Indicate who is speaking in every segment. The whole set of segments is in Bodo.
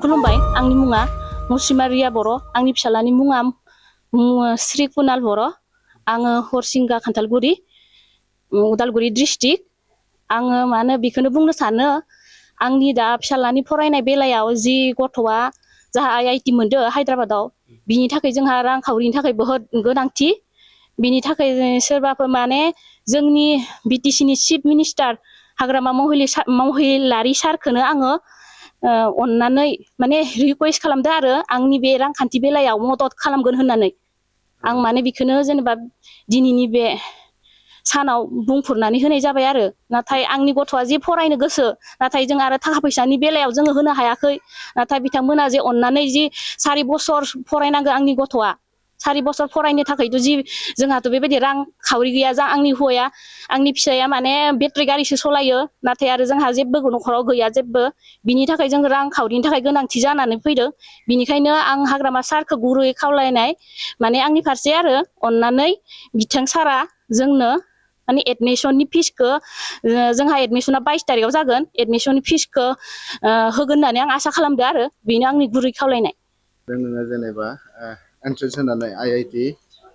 Speaker 1: खुलुमबाय आंनि मुङा मुसिमारिया बर' आंनि फिसालानि मुङा श्री कुनाल बर' आङो हरसिंगा खान्थालगुरि उदालगुरि डिस्ट्रिक्ट आङो मा होनो बेखौनो बुंनो सानो आंनि दा फिसालानि फरायनाय बेलायाव जि गथ'आ जाहा IIT मोनदो हायद्राबादाव बिनि थाखाय जोंहा रांखावरिनि थाखाय बहुद गोनांथि बिनि थाखाय सोरबाफोर माने जोंनि BTC नि चिफ मिनिस्टार हाग्रामा महिलारि सारखौनो आङो अननानै माने रिक्वेस्ट खालामदो आरो आंनि बे रांखान्थि बेलायाव मदद खालामगोन होननानै आं माने बेखौनो जेनेबा दिनैनि बे सानाव बुंफोरनानै होनाय जाबाय आरो नाथाय आंनि गथ'आ जे फरायनो गोसो नाथाय जों आरो थाखा फैसानि बेलायाव जोङो होनो हायाखै नाथाय बिथांमोना जे अननानै जि 4 बोसोर फरायनांगौ आंनि गथ'आ 4 बोसोर फरायनो थाखायथ' जि जोंहाथ' बेबायदि रां खावरि गैया जा आंनि हौवाया आंनि फिसाया माने बेटारि गारिसो सलायो नाथाय आरो जोंहा जेबो न'खराव गैया जेबो बिनि थाखाय जों रां खावरिनि थाखाय गोनांथि जानानै फैदों बिनिखायनो आं हाग्रामा सारखौ गुरैयै खावलायनाय माने आंनि फारसे आरो अननानै बिथां सारा जोंनो माने एडमिशननि फिसखौ जोंहा एडमिशना 22 तारिखआव जागोन एडमिशननि फिसखौ होगोन होननानै आं आसा खालामदो आरो बेनो आंनि गुरै खावलायनाय
Speaker 2: नोङो जेनेबा एन्ट्रेन्स होनानै IIT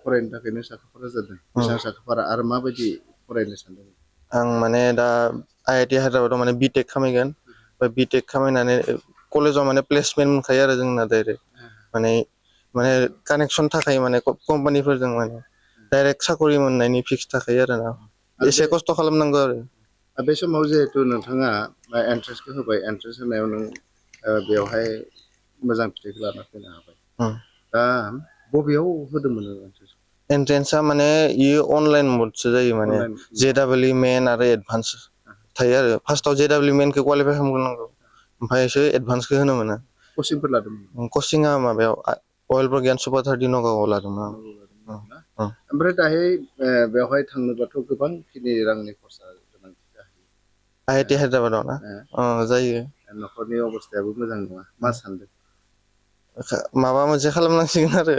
Speaker 2: फरायनो थाखाय नों साखाफारा जादों बेसेबां साखाफारा आरो माबायदि फरायनो सानदों
Speaker 3: आं माने दा IIT हायद्राबादाव माने BTech खालामगोन BTech खालामनानै कलेजाव माने प्लेसमेन्ट मोनखायो आरो जोंना डाइरेक्ट माने कानेक्सन थाखाय माने कम्पानिफोरजों माने डाइरेक्ट साकरि मोननायनि फिक्स थाखायो आरो ना एसे खस्थ' खालामनांगौ आरो
Speaker 2: बे समाव जिहेतु नोंथाङा एन्ट्रेन्सखौ होबाय एन्ट्रेन्स होनायाव नों बेवहाय मोजां फिथाइखौ लाना फैनो हाबाय दा बबेयाव होदोंमोन
Speaker 3: एन्ट्रेन्सआ माने इयो अनलाइन मडसो जायो माने JEE मेन आरो एडभान्स थायो आरो फार्स्टआव JEE मेनखौ क्वालिफाइ खालामग्रोनांगौ ओमफ्रायसो एडभान्सखौ होनो मोनो
Speaker 2: कचिंफोर लादोंमोन
Speaker 3: कचिंआ माबायाव अइल प्रज्ञान सुपारथारटि नगावआव लादोंमोन
Speaker 2: ओमफ्राय दाहाय बेवहाय थांनोबाथ' गोबांखिनि रांनि खरसा गोनांथि जाहैयो
Speaker 3: IIT हायद्राबादाव ना जायो
Speaker 2: न'खरनि अबस्थायाबो मोजां नङा मा सानदों
Speaker 3: माबा मोनसे खालामनांसिगोन आरो